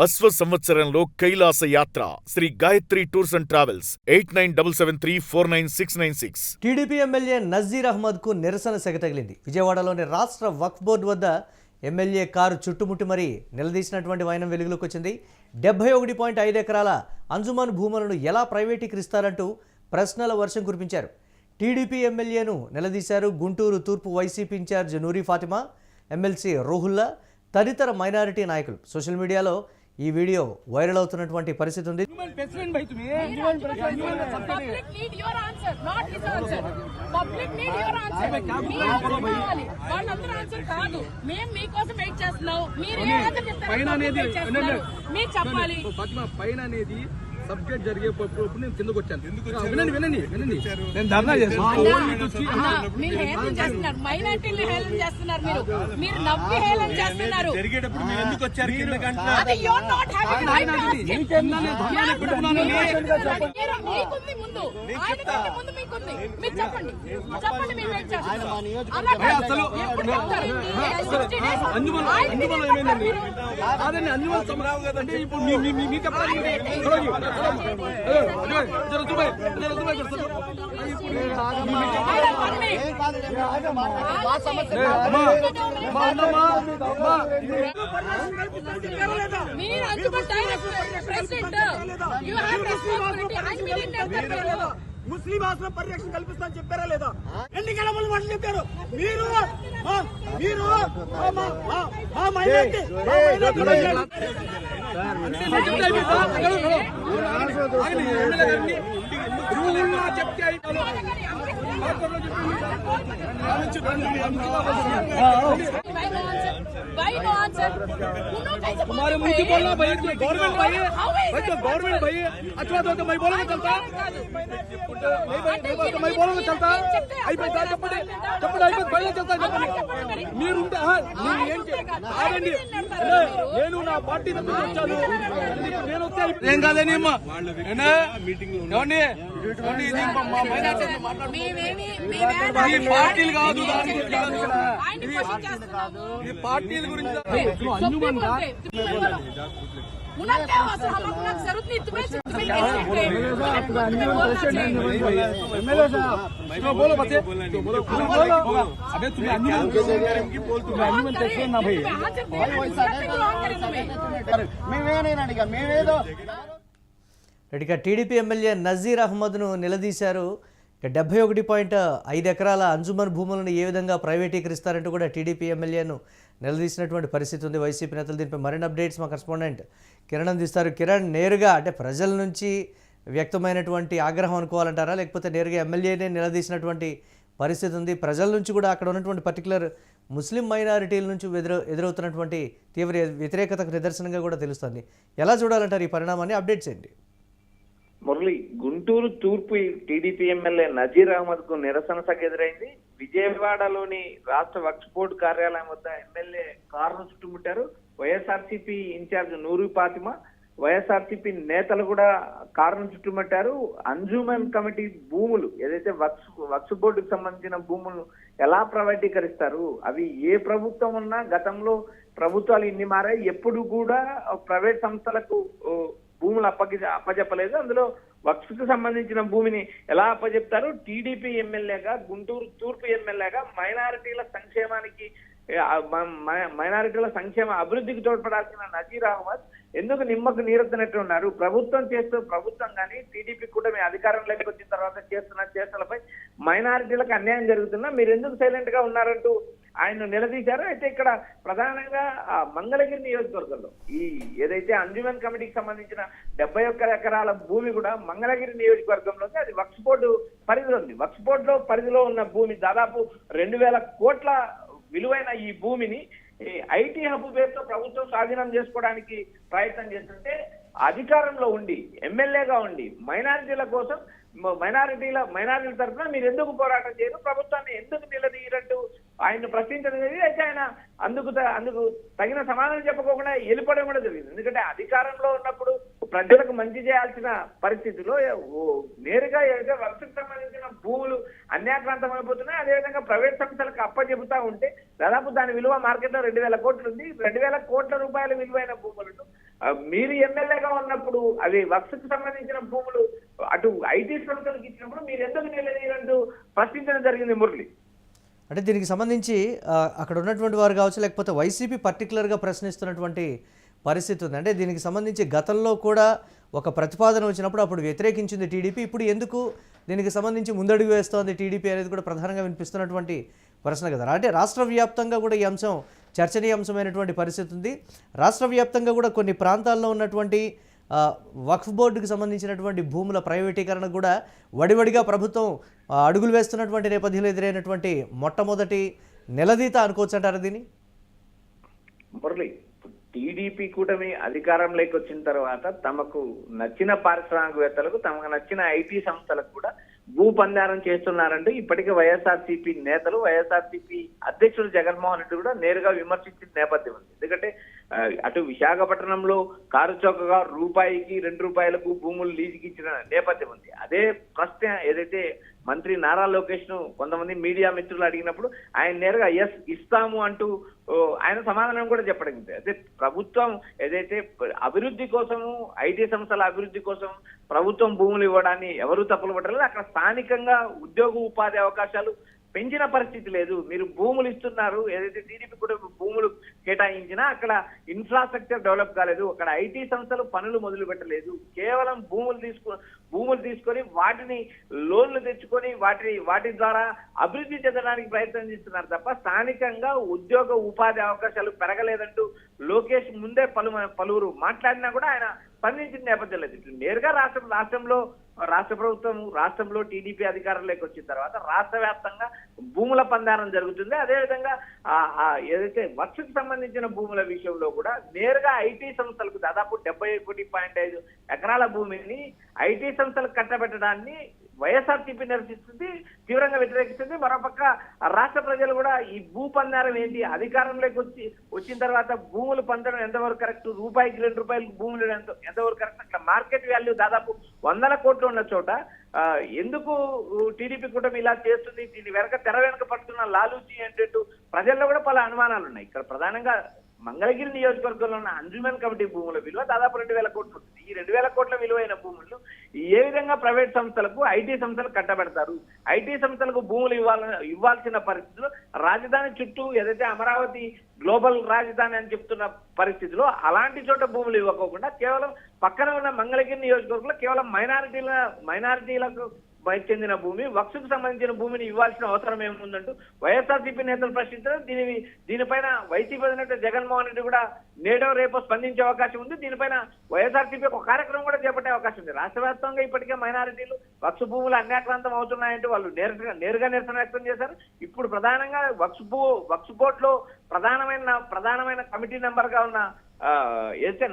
అశ్వ సంవత్సరంలో కైలాస యాత్ర Shri Gayatri tours and travels 8977349696. TDP MLA Nazeer అహ్మద్కు నిరసన సెగ తగిలింది. విజయవాడలోని రాష్ట్ర వక్ఫ్ బోర్డు వద్ద ఎమ్మెల్యే కారు చుట్టుముట్టి మరీ నిలదీసినటువంటి వైనం వెలుగులోకి వచ్చింది. 71.5 ఎకరాల అంజుమన్ భూములను ఎలా ప్రైవేటీకరిస్తారంటూ ప్రశ్నల వర్షం కురిపించారు. టీడీపీ ఎమ్మెల్యేను నిలదీశారు గుంటూరు తూర్పు వైసీపీ ఇన్ఛార్జ్ నూరి ఫాతిమా, ఎమ్మెల్సీ రోహుల్లా, తదితర మైనారిటీ నాయకులు. సోషల్ మీడియాలో ఈ వీడియో వైరల్ అవుతున్నటువంటి పరిస్థితి ఉంది. సబ్జెక్ట్ జరిగేటప్పుడు నేను కిందకు వచ్చాను. వినండి వినండి వినండి, నేను ధర్నా చేస్తున్నాను. జరిగేటప్పుడు మీరు ఎందుకు వచ్చారు? అంటే ఇప్పుడు మీకు ముస్లిం ఆశ్రమ పరిరక్షణ కల్పిస్తా చెప్పారా లేదా? ఎన్నికల ముందు మాటలు చెప్పారు మీరు. तुम्हारे मुंह की बोलना भाई, गवर्नमेंट भाई है, गवर्नमेंट भाई है। अच्छा तो मैं बोलूंगा चलता नहीं भाई, तो मैं बोलूंगा चलता అయిపోయిందా? చెప్పండి చెప్పండి, అయిపోయింది పైన చెప్తా. చెప్పండి మీరు ఉంటే కాదండి, నేను నా పార్టీ దగ్గర వచ్చాను. నేను వస్తే ఏం కాదని అమ్మా ఏమండి ఇది మా పార్టీలు కాదు, ఇది పార్టీల గురించి. ఇక టీడీపీ ఎమ్మెల్యే నజీర్ అహ్మద్ను నిలదీశారు. 71.5 ఎకరాల అంజుమన్ భూములను ఏ విధంగా ప్రైవేటీకరిస్తారంటూ కూడా టీడీపీ ఎమ్మెల్యేను నిలదీసినటువంటి పరిస్థితి ఉంది. వైసీపీ నేతలు దీనిపై మరిన్ని అప్డేట్స్ మా కరెస్పాండెంట్ కిరణ్ అందిస్తారు. కిరణ్, నేరుగా అంటే ప్రజల నుంచి వ్యక్తమైనటువంటి ఆగ్రహం అనుకోవాలంటారా, లేకపోతే నేరుగా ఎమ్మెల్యేనే నిలదీసినటువంటి పరిస్థితి ఉంది? ప్రజల నుంచి కూడా అక్కడ ఉన్నటువంటి పర్టికులర్ ముస్లిం మైనారిటీల నుంచి ఎదురవుతున్నటువంటి తీవ్ర వ్యతిరేకతకు నిదర్శనంగా కూడా తెలుస్తుంది. ఎలా చూడాలంటారు ఈ పరిణామాన్ని? అప్డేట్స్ ఏంటి? మురళి, గుంటూరు తూర్పు టీడీపీ ఎమ్మెల్యే నజీర్ అహ్మద్ కు నిరసన సభ ఎదురైంది. విజయవాడలోని రాష్ట్ర వక్ఫ్ బోర్డు కార్యాలయం వద్ద ఎమ్మెల్యే కారును చుట్టుముట్టారు. వైఎస్ఆర్సీపీ ఇన్ఛార్జ్ నూరి ఫాతిమా, వైఎస్ఆర్సీపీ నేతలు కూడా కారును చుట్టుముట్టారు. అంజుమన్ కమిటీ భూములు ఏదైతే వక్ఫ్ బోర్డుకు సంబంధించిన భూములను ఎలా ప్రైవేటీకరిస్తారు? అవి ఏ ప్రభుత్వం ఉన్నా గతంలో ప్రభుత్వాలు ఇన్ని మారాయి, ఎప్పుడు కూడా ప్రైవేట్ సంస్థలకు భూములు అప్పజెప్పలేదు. అందులో వక్ఫ్కు సంబంధించిన భూమిని ఎలా అప్పజెప్తారు? టీడీపీ ఎమ్మెల్యేగా, గుంటూరు తూర్పు ఎమ్మెల్యేగా మైనారిటీల సంక్షేమానికి, మైనారిటీల సంక్షేమ అభివృద్ధికి తోడ్పడాల్సిన నజీర్ అహ్మద్ ఎందుకు నిమ్మకు నీరెత్తినట్టు ఉన్నారు? ప్రభుత్వం కానీ టీడీపీ కూడా మీ అధికారంలోకి వచ్చిన తర్వాత చేస్తున్న చేష్టలపై మైనారిటీలకు అన్యాయం జరుగుతున్నా మీరు ఎందుకు సైలెంట్ గా ఉన్నారంటూ ఆయన నిలదీశారు. అయితే ఇక్కడ ప్రధానంగా మంగళగిరి నియోజకవర్గంలో ఈ ఏదైతే అంజుమన్ కమిటీకి సంబంధించిన 71 ఎకరాల భూమి కూడా మంగళగిరి నియోజకవర్గంలో అది వక్ఫ్ బోర్డు పరిధిలో ఉంది. వక్ఫ్ బోర్డులో పరిధిలో ఉన్న భూమి దాదాపు 2,000 కోట్ల విలువైన ఈ భూమిని ఐటీ హబ్ పేరుతో ప్రభుత్వం స్వాధీనం చేసుకోవడానికి ప్రయత్నం చేస్తుంటే అధికారంలో ఉండి ఎమ్మెల్యేగా ఉండి మైనారిటీల కోసం మైనారిటీల తరఫున మీరు ఎందుకు పోరాటం చేయరు? ప్రభుత్వాన్ని ఎందుకు నిలదీయరంటూ ఆయన ప్రశ్నించడం జరిగింది. అయితే ఆయన అందుకు తగిన సమాధానం చెప్పకోకుండా వెళ్ళిపోవడం కూడా జరిగింది. ఎందుకంటే అధికారంలో ఉన్నప్పుడు ప్రజలకు మంచి చేయాల్సిన పరిస్థితిలో నేరుగా వక్ఫ్కు సంబంధించిన భూములు అన్యాక్రాంతం అయిపోతున్నాయి. అదేవిధంగా ప్రైవేట్ సంస్థలకు అప్పచెబుతా ఉంటే దాదాపు దాని విలువ మార్కెట్ లో 2,000 కోట్లు ఉంది. 2,000 కోట్ల రూపాయల విలువైన భూములను మీరు ఎమ్మెల్యేగా ఉన్నప్పుడు అవి వక్స్కు సంబంధించిన భూములు అటు ఐటీ సంస్థలకు ఇచ్చినప్పుడు మీరు ఎందుకు నిలదీయాలంటూ ప్రశ్నించడం జరిగింది మురళి. అంటే దీనికి సంబంధించి అక్కడ ఉన్నటువంటి వారు కావచ్చు, లేకపోతే వైసీపీ పర్టికులర్గా ప్రశ్నిస్తున్నటువంటి పరిస్థితి ఉంది. అంటే దీనికి సంబంధించి గతంలో కూడా ఒక ప్రతిపాదన వచ్చినప్పుడు అప్పుడు వ్యతిరేకించింది టీడీపీ. ఇప్పుడు ఎందుకు దీనికి సంబంధించి ముందడుగు వేస్తోంది టీడీపీ అనేది కూడా ప్రధానంగా వినిపిస్తున్నటువంటి ప్రశ్న కదా. అంటే రాష్ట్ర వ్యాప్తంగా కూడా ఈ అంశం చర్చనీయాంశమైనటువంటి పరిస్థితి ఉంది. రాష్ట్ర వ్యాప్తంగా కూడా కొన్ని ప్రాంతాల్లో ఉన్నటువంటి వక్ఫ్ బోర్డుకి సంబంధించినటువంటి భూముల ప్రైవేటీకరణ కూడా వడివడిగా ప్రభుత్వం అడుగులు వేస్తున్నటువంటి నేపథ్యంలో ఎదురైనటువంటి మొట్టమొదటి నిలదీత అనుకోవచ్చు అంటారు దీన్ని. మురళి, టీడీపీ కూటమి అధికారంలోకి వచ్చిన తర్వాత తమకు నచ్చిన పారిశ్రామికవేత్తలకు, తమకు నచ్చిన ఐటీ సంస్థలకు కూడా భూపందారం చేస్తున్నారంటూ ఇప్పటికే వైఎస్ఆర్సీపీ నేతలు, వైఎస్ఆర్సీపీ అధ్యక్షుడు జగన్మోహన్ రెడ్డి కూడా నేరుగా విమర్శించిన నేపథ్యం ఉంది. ఎందుకంటే అటు విశాఖపట్నంలో కారు చౌకగా రూపాయికి 2 రూపాయలకు భూములు లీజుకి ఇచ్చిన నేపథ్యం ఉంది. అదే ప్రశ్న ఏదైతే మంత్రి నారా లోకేష్ ను కొంతమంది మీడియా మిత్రులు అడిగినప్పుడు ఆయన నేరుగా ఎస్ ఇస్తాము అంటూ ఆయన సమాధానం కూడా చెప్పడం. అదే ప్రభుత్వం ఏదైతే అభివృద్ధి కోసము, ఐటీ సంస్థల అభివృద్ధి కోసం ప్రభుత్వం భూములు ఇవ్వడాన్ని ఎవరు తప్పులు పట్టలేదు. అక్కడ స్థానికంగా ఉద్యోగ ఉపాధి అవకాశాలు పెంచిన పరిస్థితి లేదు. మీరు భూములు ఇస్తున్నారు, ఏదైతే టీడీపీ కూడా భూములు కేటాయించినా అక్కడ ఇన్ఫ్రాస్ట్రక్చర్ డెవలప్ కాలేదు, అక్కడ ఐటీ సంస్థలు పనులు మొదలు పెట్టలేదు. కేవలం భూములు తీసుకొని వాటిని లోన్లు తెచ్చుకొని వాటి ద్వారా అభివృద్ధి చెందడానికి ప్రయత్నం చేస్తున్నారు తప్ప స్థానికంగా ఉద్యోగ ఉపాధి అవకాశాలు పెరగలేదంటూ లోకేష్ ముందే పలువురు మాట్లాడినా కూడా ఆయన స్పందించిన నేపథ్యం లేదు. నేరుగా రాష్ట్ర ప్రభుత్వంలో టీడీపీ అధికారంలోకి వచ్చిన తర్వాత రాష్ట్ర వ్యాప్తంగా భూముల పందారం జరుగుతుంది. అదేవిధంగా ఏదైతే వర్షకు సంబంధించిన భూముల విషయంలో కూడా నేరుగా ఐటీ సంస్థలకు దాదాపు 71.5 ఎకరాల భూమిని ఐటీ సంస్థలకు కట్టబెట్టడాన్ని వైఎస్ఆర్సీపీ నిరసిస్తుంది, తీవ్రంగా వ్యతిరేకిస్తుంది. మరోపక్క రాష్ట్ర ప్రజలు కూడా ఈ భూ పందారం ఏంటి, అధికారంలోకి వచ్చిన తర్వాత భూములు పందడం ఎంతవరకు కరెక్ట్, రూపాయికి 2 రూపాయలకు భూములు ఎంతవరకు కరెక్ట్, అట్లా మార్కెట్ వాల్యూ దాదాపు 100 కోట్లు ఉన్న చోట ఎందుకు టీడీపీ కూటమి ఇలా చేస్తుంది, దీని తెర వెనక పడుతున్న లాలూచి ఏంటంటూ ప్రజల్లో కూడా పలు అనుమానాలు ఉన్నాయి. ఇక్కడ ప్రధానంగా మంగళగిరి నియోజకవర్గంలో ఉన్న అంజుమన్ కమిటీ భూముల విలువ దాదాపు 2,000 కోట్లు ఉంటుంది. ఈ 2,000 కోట్ల విలువైన భూములు ఏ విధంగా ప్రైవేట్ సంస్థలకు, ఐటీ సంస్థలు కట్టబెడతారు? ఐటీ సంస్థలకు భూములు ఇవ్వాల్సిన పరిస్థితులు రాజధాని చుట్టూ ఏదైతే అమరావతి గ్లోబల్ రాజధాని అని చెప్తున్న పరిస్థితిలో అలాంటి చోట భూములు ఇవ్వకోకుండా కేవలం పక్కన ఉన్న మంగళగిరి నియోజకవర్గంలో కేవలం మైనారిటీలకు చెందిన భూమి, వక్స్కు సంబంధించిన భూమిని ఇవ్వాల్సిన అవసరం ఏముందంటూ వైఎస్ఆర్సీపీ నేతలు ప్రశ్నించడం, దీనిపైన వైసీపీ అధినేత జగన్మోహన్ రెడ్డి కూడా నేడో రేపో స్పందించే అవకాశం ఉంది. దీనిపైన వైఎస్ఆర్సీపీ ఒక కార్యక్రమం కూడా చేపట్టే అవకాశం ఉంది. రాష్ట్ర వ్యాప్తంగా ఇప్పటికే మైనారిటీలు వక్స్ భూములు అన్యాక్రాంతం అవుతున్నాయంటూ వాళ్ళు నేరుగా నిరసన వ్యక్తం చేశారు. ఇప్పుడు ప్రధానంగా వక్స్ బోర్డులో ప్రధానమైన కమిటీ మెంబర్ గా ఉన్న ఏదైతే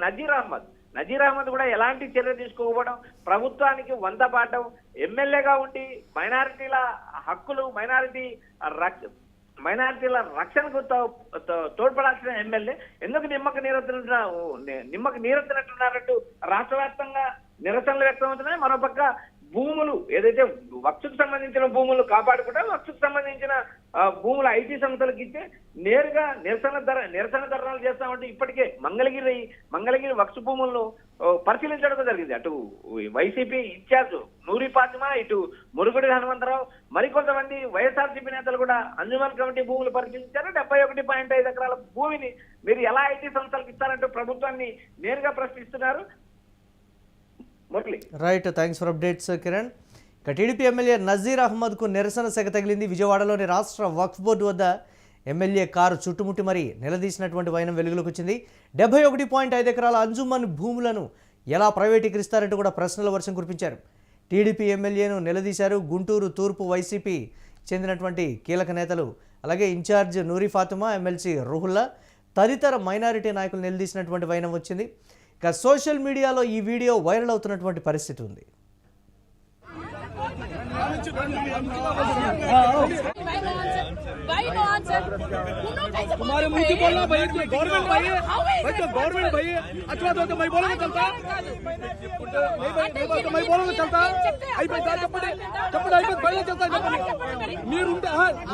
నజీర్ అహ్మద్ కూడా ఎలాంటి చర్య తీసుకోకపోవడం, ప్రభుత్వానికి వంత పాడడం, ఎమ్మెల్యేగా ఉండి మైనారిటీల హక్కులు, మైనారిటీల రక్షణకు తోడ్పడాల్సిన ఎమ్మెల్యే ఎందుకు నిమ్మకు నీరెత్తినట్టున్నారంటూ రాష్ట్ర వ్యాప్తంగా నిరసనలు వ్యక్తమవుతున్నాయి. మరోపక్క భూములు ఏదైతే వక్స్కు సంబంధించిన భూములు కాపాడుకుంటే వక్స్కు సంబంధించిన భూములు ఐటీ సంస్థలకు ఇస్తే నేరుగా నిరసన ధర్నాలు చేస్తామంటే ఇప్పటికే మంగళగిరి వక్స్ భూములను పరిశీలించడం జరిగింది. అటు వైసీపీ ఇన్ఛార్జ్ నూరి ఫాతిమా, ఇటు మురుగుడి హనుమంతరావు, మరికొంతమంది వైఎస్ఆర్సీపీ నేతలు కూడా అంజుమన్ కమిటీ భూములు పరిశీలించారు. 71.5 ఎకరాల భూమిని మీరు ఎలా ఐటీ సంస్థలకు ఇస్తారంటూ ప్రభుత్వాన్ని నేరుగా ప్రశ్నిస్తున్నారు. Right, thanks for updates Kiran. ఇక టీడీపీ ఎమ్మెల్యే నజీర్ అహ్మద్కు నిరసన సెగ తగిలింది. విజయవాడలోని రాష్ట్ర వక్ఫ్ బోర్డు వద్ద ఎమ్మెల్యే కారు చుట్టుముట్టి మరీ నిలదీసినటువంటి వైనం వెలుగులోకి వచ్చింది. 71.5 ఎకరాల అంజుమన్ భూములను ఎలా ప్రైవేటీకరిస్తారంటూ కూడా ప్రశ్నల వర్షం కురిపించారు. టీడీపీ ఎమ్మెల్యేను నిలదీశారు. గుంటూరు తూర్పు వైసీపీ చెందినటువంటి కీలక నేతలు, అలాగే ఇన్ఛార్జ్ నూరి ఫాతిమా, ఎమ్మెల్సీ రుహుల్లా తదితర మైనారిటీ నాయకులు నిలదీసినటువంటి వైనం వచ్చింది. ఇక సోషల్ మీడియాలో ఈ వీడియో వైరల్ అవుతున్నటువంటి పరిస్థితి ఉంది. तुम्हारे मुंह की बोलना भाई, गवर्नमेंट भाई है भाई, तो गवर्नमेंट भाई है। अच्छा तो मैं बोलूंगा चलता नहीं भाई, तो मैं बोलूंगा चलता आई भाई चप्पड़ आई भाई चलता మీరు